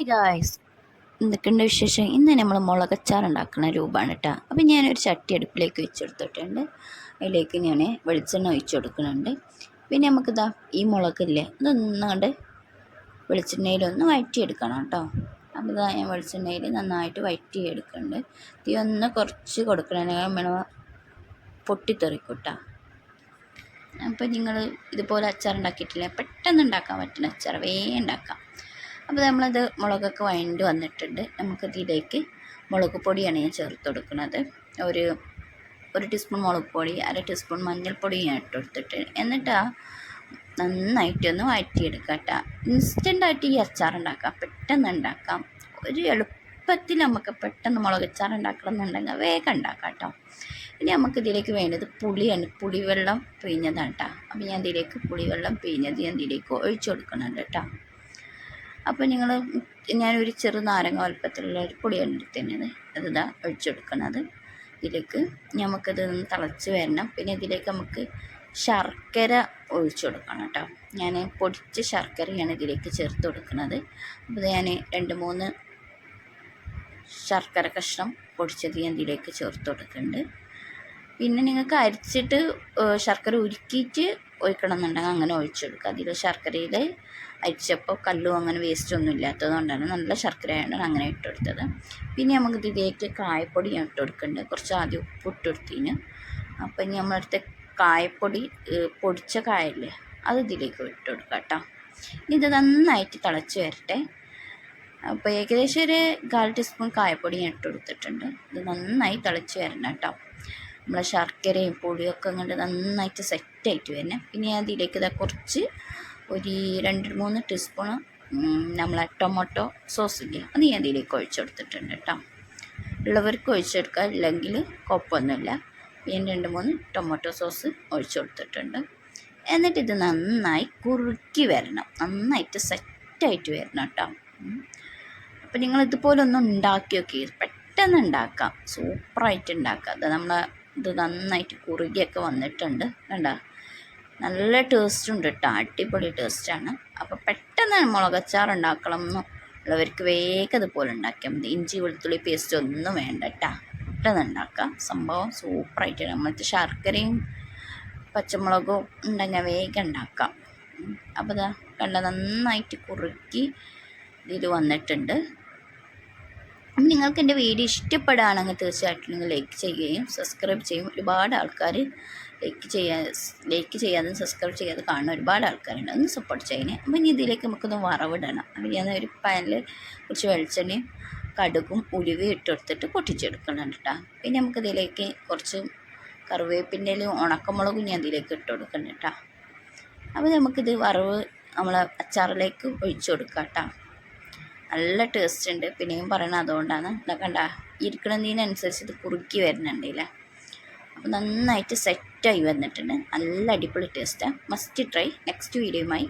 Guys, എന്തൊക്കെയുണ്ട് വിശേഷം? ഇന്ന് നമ്മൾ മുളകച്ചാർ ഉണ്ടാക്കുന്ന രൂപമാണ് കേട്ടോ. അപ്പം ഞാനൊരു ചട്ടി അടുപ്പിലേക്ക് വെച്ചെടുത്തിട്ടുണ്ട്. അതിലേക്ക് ഞാൻ വെളിച്ചെണ്ണ ഒഴിച്ച് കൊടുക്കുന്നുണ്ട്. പിന്നെ നമുക്കിതാ ഈ മുളകില്ലേ ഇതൊന്നുകൊണ്ട് വെളിച്ചെണ്ണയിലൊന്ന് വഴറ്റിയെടുക്കണം കേട്ടോ. അപ്പോൾ ഇതാ ഞാൻ വെളിച്ചെണ്ണയിൽ നന്നായിട്ട് വഴറ്റിയെടുക്കുന്നുണ്ട്. തീ ഒന്ന് കുറച്ച് കൊടുക്കണമെങ്കിൽ നമ്മൾ പൊട്ടിത്തെറിക്കൂട്ടോ. അപ്പോൾ നിങ്ങൾ ഇതുപോലെ അച്ചാർ ഉണ്ടാക്കിയിട്ടില്ലേ, പെട്ടെന്ന് ഉണ്ടാക്കാൻ പറ്റുന്ന അച്ചാർ വേഗം ഉണ്ടാക്കാം. അപ്പോൾ നമ്മളത് മുളകൊക്കെ വഴണ്ട് വന്നിട്ടുണ്ട്. നമുക്കതിലേക്ക് മുളക് പൊടിയാണ് ഞാൻ ചേർത്ത് കൊടുക്കുന്നത്. ഒരു ടീസ്പൂൺ മുളക് പൊടി, 1/2 ടീസ്പൂൺ മഞ്ഞൾപ്പൊടി ഞാൻ ഇട്ട് കൊടുത്തിട്ട് എന്നിട്ട് നന്നായിട്ടൊന്ന് വഴറ്റിയെടുക്കുക കേട്ടോ. ഇൻസ്റ്റൻ്റായിട്ട് ഈ അച്ചാർ ഉണ്ടാക്കാം, പെട്ടെന്ന് ഉണ്ടാക്കാം. ഒരു എളുപ്പത്തിൽ നമുക്ക് പെട്ടെന്ന് മുളകച്ചാർ ഉണ്ടാക്കണം എന്നുണ്ടെങ്കിൽ വേഗം ഉണ്ടാക്കാം കേട്ടോ. ഇനി നമുക്കിതിലേക്ക് വേണ്ടത് പുളിയാണ്. പുളിവെള്ളം പിഴിഞ്ഞതാണ് കേട്ടോ. അപ്പോൾ ഞാൻ ഇതിലേക്ക് പുളിവെള്ളം പിഴിഞ്ഞത് ഞാൻ ഇതിലേക്ക് ഒഴിച്ചു കൊടുക്കുന്നുണ്ട് കേട്ടോ. അപ്പോൾ ഞാനൊരു ചെറു നാരങ്ങ വലുപ്പത്തിലുള്ള ഒരു പൊടിയാണ് എടുത്തത്. അതിതാ ഒഴിച്ചെടുക്കുന്നത്. ഇതിലേക്ക് നമുക്കത് തിളച്ച് വരണം. പിന്നെ ഇതിലേക്ക് നമുക്ക് ശർക്കര ഒഴിച്ചു കൊടുക്കണം കേട്ടോ. ഞാൻ പൊടിച്ച ശർക്കരയാണ് ഇതിലേക്ക് ചേർത്ത് കൊടുക്കുന്നത്. അപ്പോൾ ഞാൻ 2-3 ശർക്കര കഷ്ണം പൊടിച്ചത് ഞാൻ ഇതിലേക്ക് ചേർത്ത് കൊടുക്കുന്നുണ്ട്. പിന്നെ നിങ്ങൾക്ക് അരിച്ചിട്ട് ശർക്കര ഉരുക്കിയിട്ട് ഒഴിക്കണം എന്നുണ്ടെങ്കിൽ അങ്ങനെ ഒഴിച്ചെടുക്കുക. അതിൽ ശർക്കരയിൽ അരിച്ചപ്പോൾ കല്ലും അങ്ങനെ വേസ്റ്റൊന്നും ഇല്ലാത്തതുകൊണ്ടാണ്, നല്ല ശർക്കരയാണ് അങ്ങനെ ഇട്ടെടുത്തത്. പിന്നെ നമുക്ക് ഇതിലേക്ക് കായപ്പൊടി ഞാൻ ഇട്ട് കൊടുക്കുന്നുണ്ട്. കുറച്ച് ആദ്യം ഉപ്പ് ഇട്ട് കൊടുത്തിന്. അപ്പം ഇനി നമ്മളടുത്ത് കായപ്പൊടി പൊടിച്ച കായല്ലേ അത് ഇതിലേക്ക് ഇട്ട് കൊടുക്കാം കേട്ടോ. ഇനി ഇത് നന്നായിട്ട് തിളച്ച് വരട്ടെ. അപ്പോൾ ഏകദേശം ഒരു 1/4 ടീസ്പൂൺ കായപ്പൊടി ഞാൻ ഇട്ട് കൊടുത്തിട്ടുണ്ട്. ഇത് നന്നായി തിളച്ച് വരണം കേട്ടോ. നമ്മളെ ശർക്കരയും പൊടിയൊക്കെ അങ്ങോട്ട് നന്നായിട്ട് സെറ്റായിട്ട് വരണം. പിന്നെ അതിലേക്ക് കുറച്ച് ഒരു 2-3 ടീസ്പൂൺ നമ്മളെ ടൊമാറ്റോ സോസ് ഇല്ലേ അത് ഞാൻ ഇതിലേക്ക് ഒഴിച്ചു കൊടുത്തിട്ടുണ്ട് കേട്ടോ. ഉള്ളവർക്ക് ഒഴിച്ചെടുക്കുക, ഇല്ലെങ്കിൽ കുഴപ്പമൊന്നുമില്ല. ഞാൻ 2-3 ടൊമാറ്റോ സോസ് ഒഴിച്ചു കൊടുത്തിട്ടുണ്ട്. എന്നിട്ട് ഇത് നന്നായി കുറുക്കി വരണം, നന്നായിട്ട് സെറ്റായിട്ട് വരണം കേട്ടോ. അപ്പോൾ നിങ്ങൾ ഇതുപോലെ ഒന്ന് ഉണ്ടാക്കി നോക്കി, പെട്ടെന്ന് ഉണ്ടാക്കാം, സൂപ്പറായിട്ട് ഉണ്ടാക്കാം. അത് നമ്മളെ ഇത് നന്നായിട്ട് കുറുകിയൊക്കെ വന്നിട്ടുണ്ട് കണ്ടോ. നല്ല ടേസ്റ്റ് ഉണ്ട് കേട്ടോ, അടിപൊളി ടേസ്റ്റാണ്. അപ്പോൾ പെട്ടെന്ന് മുളകച്ചാർ ഉണ്ടാക്കണം എന്നുള്ളവർക്ക് വേഗം ഇതുപോലെ ഉണ്ടാക്കിയാൽ മതി. ഇഞ്ചി വെളുത്തുള്ളി പേസ്റ്റ് ഒന്നും വേണ്ട കേട്ടോ, പെട്ടെന്ന് ഉണ്ടാക്കാം. സംഭവം സൂപ്പറായിട്ട് നമ്മളത്തെ ശർക്കരയും പച്ചമുളകും ഉണ്ടെങ്കിൽ വേഗം ഉണ്ടാക്കാം. അപ്പോൾ ഇതാ കണ്ട നന്നായിട്ട് കുറുക്കി ഇതിൽ വന്നിട്ടുണ്ട്. അപ്പം നിങ്ങൾക്ക് എൻ്റെ വീഡിയോ ഇഷ്ടപ്പെടുകയാണെങ്കിൽ തീർച്ചയായിട്ടും നിങ്ങൾ ലൈക്ക് ചെയ്യുകയും സബ്സ്ക്രൈബ് ചെയ്യും. ഒരുപാട് ആൾക്കാർ ലൈക്ക് ചെയ്യാതെ സബ്സ്ക്രൈബ് ചെയ്യാതെ കാണുന്ന ഒരുപാട് ആൾക്കാരുണ്ട്, ഒന്ന് സപ്പോർട്ട് ചെയ്യണേ. അപ്പം ഇനി ഇതിലേക്ക് നമുക്കൊന്ന് വറവിടണം. അപ്പം ഞാൻ ഒരു പാനിൽ കുറച്ച് വെളിച്ചെണ്ണയും കടുകും ഉലുവയും ഇട്ട് കൊടുത്തിട്ട് പൊട്ടിച്ചെടുക്കണം കേട്ടോ. പിന്നെ നമുക്കിതിലേക്ക് കുറച്ച് കറിവേപ്പിൻ്റെലും ഉണക്കമുളകും ഞാൻ ഇതിലേക്ക് ഇട്ട് കൊടുക്കണം കേട്ടോ. അപ്പോൾ നമുക്കിത് വറവ് നമ്മളെ അച്ചാറിലേക്ക് ഒഴിച്ചു കൊടുക്കാം കേട്ടോ. നല്ല ടേസ്റ്റ് ഉണ്ട്. പിന്നെയും പറയണത് അതുകൊണ്ടാണ്. കണ്ട ഇരിക്കണതിനനുസരിച്ച് ഇത് കുറുക്കി വരുന്നുണ്ടല്ലേ. അപ്പോൾ നന്നായിട്ട് സെറ്റായി വന്നിട്ടുണ്ട്. നല്ല അടിപൊളി ടേസ്റ്റാണ്. Must try. നെക്സ്റ്റ് വീഡിയോയുമായി